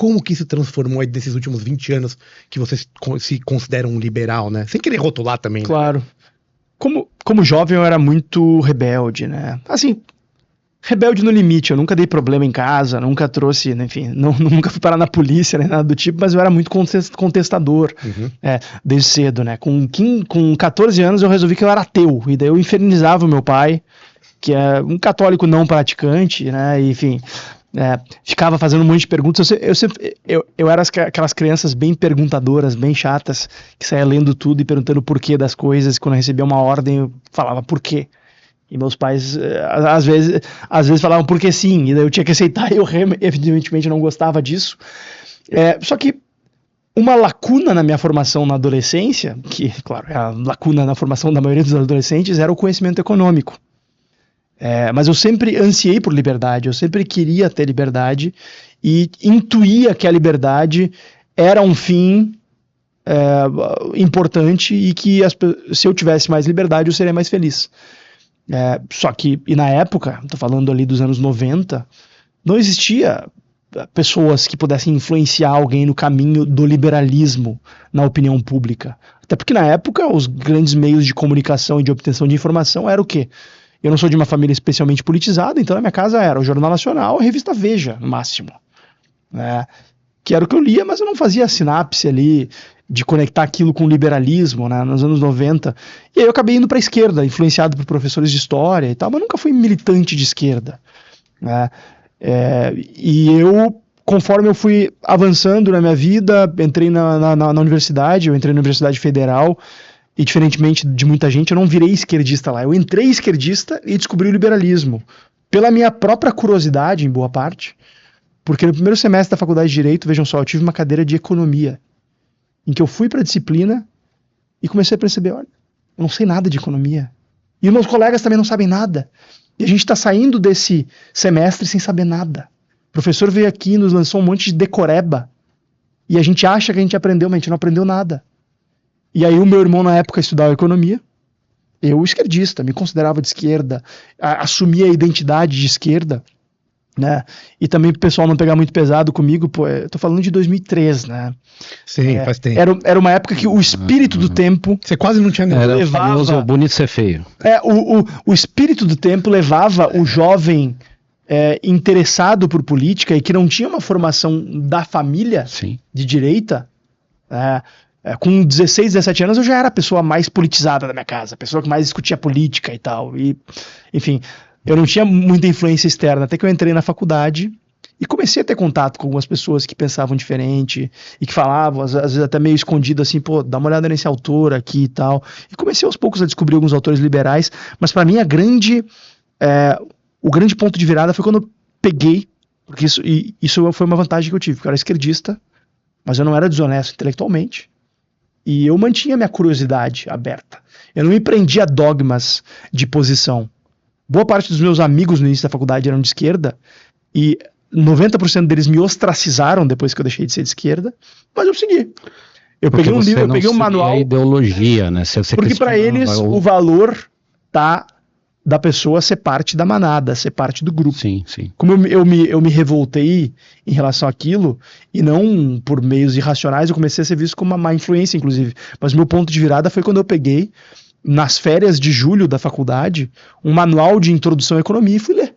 como que isso transformou aí nesses últimos 20 anos que vocês se consideram um liberal, né? Sem querer rotular também, né? Claro. Como jovem eu era muito rebelde, né? Assim, rebelde no limite, eu nunca dei problema em casa, nunca trouxe, enfim, nunca fui parar na polícia, nem nada do tipo, mas eu era muito contestador, desde cedo, né? Com 14 anos eu resolvi que eu era ateu, e daí eu infernizava o meu pai, que é um católico não praticante, né? E, enfim, ficava fazendo um monte de perguntas. Eu era aquelas crianças bem perguntadoras, bem chatas, que saía lendo tudo e perguntando o porquê das coisas. Quando eu recebia uma ordem, eu falava por quê. E meus pais, às vezes falavam porque sim, e daí eu tinha que aceitar, e eu evidentemente não gostava disso. Só que uma lacuna na minha formação na adolescência, que, claro, é a lacuna na formação da maioria dos adolescentes, era o conhecimento econômico. Mas eu sempre ansiei por liberdade, eu sempre queria ter liberdade e intuía que a liberdade era um fim importante e que se eu tivesse mais liberdade eu seria mais feliz. Só que, e na época, estou falando ali dos anos 90, não existia pessoas que pudessem influenciar alguém no caminho do liberalismo na opinião pública. Até porque na época os grandes meios de comunicação e de obtenção de informação eram o quê? Eu não sou de uma família especialmente politizada, então na minha casa era o Jornal Nacional, a revista Veja, no máximo. Que era o que eu lia, mas eu não fazia a sinapse ali de conectar aquilo com o liberalismo, né, nos anos 90. E aí eu acabei indo para a esquerda, influenciado por professores de história e tal, mas nunca fui militante de esquerda. E eu, conforme eu fui avançando na minha vida, entrei na universidade, eu entrei na Universidade Federal, e diferentemente de muita gente, eu não virei esquerdista lá. Eu entrei esquerdista e descobri o liberalismo. Pela minha própria curiosidade, em boa parte, porque no primeiro semestre da faculdade de Direito, vejam só, eu tive uma cadeira de economia, em que eu fui para a disciplina e comecei a perceber, olha, eu não sei nada de economia. E os meus colegas também não sabem nada. E a gente está saindo desse semestre sem saber nada. O professor veio aqui e nos lançou um monte de decoreba. E a gente acha que a gente aprendeu, mas a gente não aprendeu nada. E aí o meu irmão na época estudava economia, eu esquerdista, me considerava de esquerda, assumia a identidade de esquerda, né? E também pro pessoal não pegar muito pesado comigo, pô, eu tô falando de 2003, né? Sim, faz tempo. Era uma época que o espírito do tempo... Você quase não tinha levava... Era o famoso bonito ser feio. O espírito do tempo levava o jovem interessado por política e que não tinha uma formação da família de direita, com 16, 17 anos eu já era a pessoa mais politizada da minha casa, a pessoa que mais discutia política e tal, e enfim, eu não tinha muita influência externa, até que eu entrei na faculdade e comecei a ter contato com algumas pessoas que pensavam diferente e que falavam, às vezes até meio escondido assim, pô, dá uma olhada nesse autor aqui e tal, e comecei aos poucos a descobrir alguns autores liberais, mas para mim o grande ponto de virada foi quando eu peguei, porque isso foi uma vantagem que eu tive, porque eu era esquerdista, mas eu não era desonesto intelectualmente. E eu mantinha minha curiosidade aberta. Eu não me prendia a dogmas de posição. Boa parte dos meus amigos no início da faculdade eram de esquerda, e 90% deles me ostracizaram depois que eu deixei de ser de esquerda, mas eu segui. Eu peguei um livro, eu peguei um manual. A ideologia, né? Porque para eles o valor tá da pessoa ser parte da manada, ser parte do grupo. Sim, sim. Como eu me revoltei em relação àquilo, e não por meios irracionais, eu comecei a ser visto como uma má influência, inclusive. Mas meu ponto de virada foi quando eu peguei, nas férias de julho da faculdade, um manual de introdução à economia e fui ler.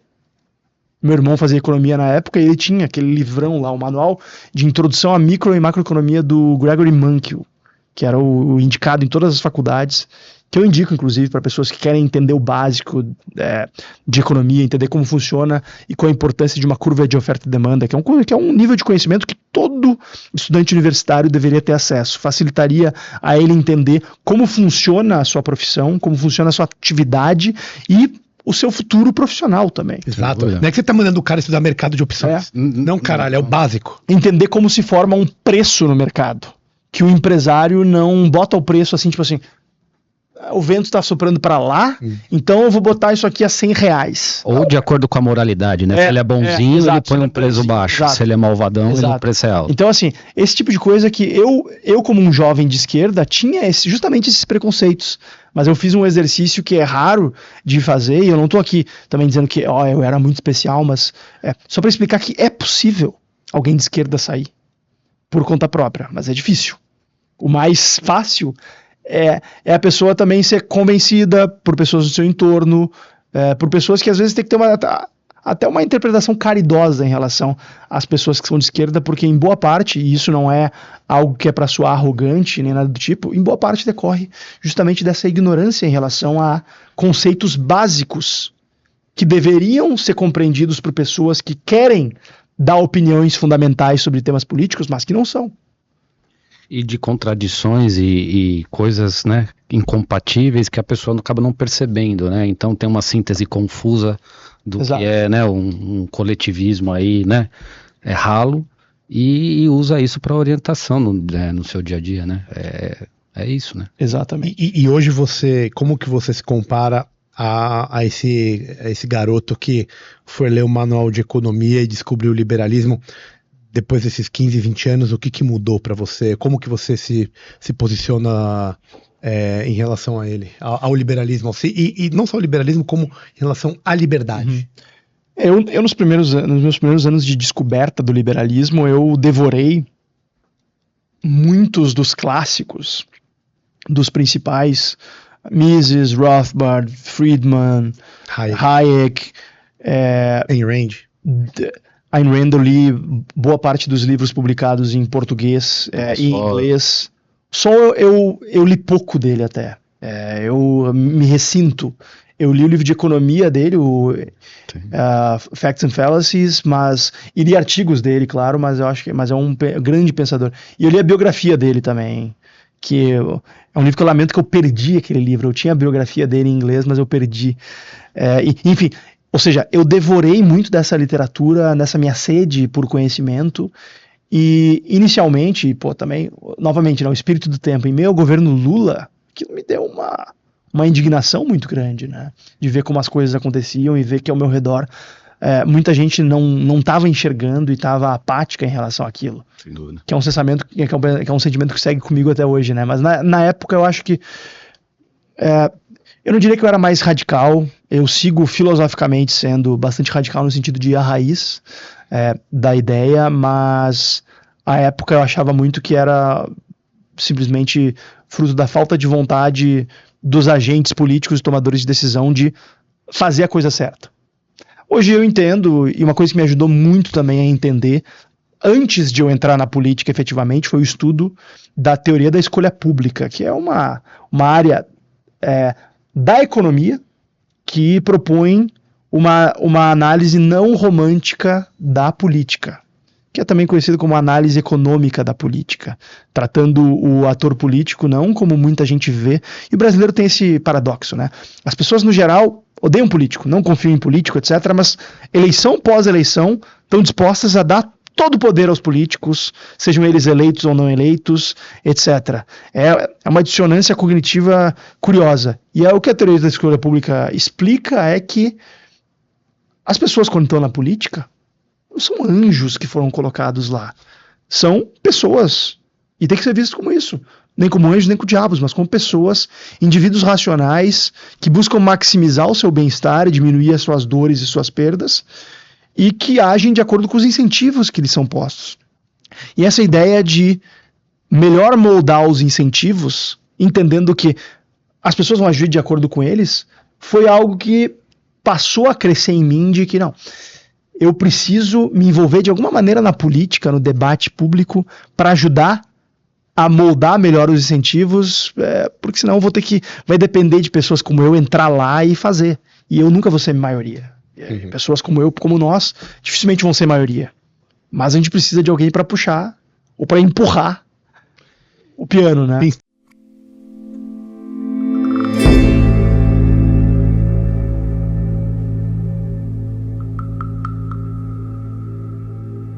Meu irmão fazia economia na época e ele tinha aquele livrão lá, um manual de introdução à micro e macroeconomia do Gregory Mankiw, que era o indicado em todas as faculdades, que eu indico, inclusive, para pessoas que querem entender o básico de economia, entender como funciona e qual a importância de uma curva de oferta e demanda, que é um nível de conhecimento que todo estudante universitário deveria ter acesso. Facilitaria a ele entender como funciona a sua profissão, como funciona a sua atividade e o seu futuro profissional também. Exato. Não é que você tá mandando o cara estudar mercado de opções. Não, caralho, é o básico. Entender como se forma um preço no mercado. Que o empresário não bota o preço assim, tipo assim, o vento está soprando para lá, então eu vou botar isso aqui a R$100. Ou de acordo com a moralidade, né? Se ele é bonzinho, ele põe um preço baixo. Exato. Se ele é malvadão, o preço é alto. Então, assim, esse tipo de coisa que eu como um jovem de esquerda, tinha justamente esses preconceitos. Mas eu fiz um exercício que é raro de fazer, e eu não tô aqui também dizendo que eu era muito especial, mas só para explicar que é possível alguém de esquerda sair. por conta própria, mas é difícil. O mais fácil é a pessoa também ser convencida por pessoas do seu entorno, por pessoas que às vezes tem que ter até uma interpretação caridosa em relação às pessoas que são de esquerda, porque em boa parte, e isso não é algo que é para soar arrogante nem nada do tipo, em boa parte decorre justamente dessa ignorância em relação a conceitos básicos que deveriam ser compreendidos por pessoas que querem dar opiniões fundamentais sobre temas políticos, mas que não são. E de contradições e coisas, né, incompatíveis que a pessoa acaba não percebendo, né? Então tem uma síntese confusa do Exato. Que é, né, um coletivismo aí, né, ralo, e usa isso para orientação no seu dia a dia, né? É isso, né? Exatamente. E hoje como que você se compara a esse garoto que foi ler o manual de economia e descobriu o liberalismo? Depois desses 15, 20 anos, o que mudou para você? Como que você se posiciona em relação a ele, ao liberalismo? E não só ao liberalismo, como em relação à liberdade? Eu nos meus primeiros anos de descoberta do liberalismo, eu devorei muitos dos clássicos, dos principais, Mises, Rothbard, Friedman, Hayek, Ayn Rand. Ayn Rand, eu li boa parte dos livros publicados em português e em inglês. Só eu li pouco dele até. Eu me ressinto. Eu li o livro de economia dele, o Facts and Fallacies, e li artigos dele, claro, mas eu acho que é um grande pensador. E eu li a biografia dele também, que é um livro que eu lamento que eu perdi aquele livro. Eu tinha a biografia dele em inglês, mas eu perdi. Enfim, ou seja, eu devorei muito dessa literatura, nessa minha sede por conhecimento, e inicialmente, também, novamente, o espírito do tempo, em meio ao governo Lula, que me deu uma indignação muito grande, né, de ver como as coisas aconteciam e ver que ao meu redor muita gente não estava enxergando e estava apática em relação àquilo. Sem dúvida. Que é um sentimento que é um sentimento que segue comigo até hoje, né, mas na época eu acho que eu não diria que eu era mais radical, eu sigo filosoficamente sendo bastante radical no sentido de ir à raiz da ideia, mas à época eu achava muito que era simplesmente fruto da falta de vontade dos agentes políticos e tomadores de decisão de fazer a coisa certa. Hoje eu entendo, e uma coisa que me ajudou muito também a entender, antes de eu entrar na política efetivamente, foi o estudo da teoria da escolha pública, que é uma área da economia que propõe uma análise não romântica da política, que é também conhecido como análise econômica da política, tratando o ator político não como muita gente vê. E o brasileiro tem esse paradoxo, né? As pessoas, no geral, odeiam político, não confiam em político, etc., mas eleição pós eleição estão dispostas a dar todo o poder aos políticos, sejam eles eleitos ou não eleitos, etc. É uma dissonância cognitiva curiosa. E o que a teoria da escolha pública explica é que as pessoas, quando estão na política, não são anjos que foram colocados lá. São pessoas. E tem que ser visto como isso. Nem como anjos, nem como diabos, mas como pessoas, indivíduos racionais, que buscam maximizar o seu bem-estar e diminuir as suas dores e suas perdas, e que agem de acordo com os incentivos que lhes são postos. E essa ideia de melhor moldar os incentivos, entendendo que as pessoas vão agir de acordo com eles, foi algo que passou a crescer em mim de que não, eu preciso me envolver de alguma maneira na política, no debate público, para ajudar a moldar melhor os incentivos, porque senão vai depender de pessoas como eu entrar lá e fazer. E eu nunca vou ser maioria. Pessoas como eu, como nós, dificilmente vão ser maioria. Mas a gente precisa de alguém para puxar ou para empurrar o piano, né?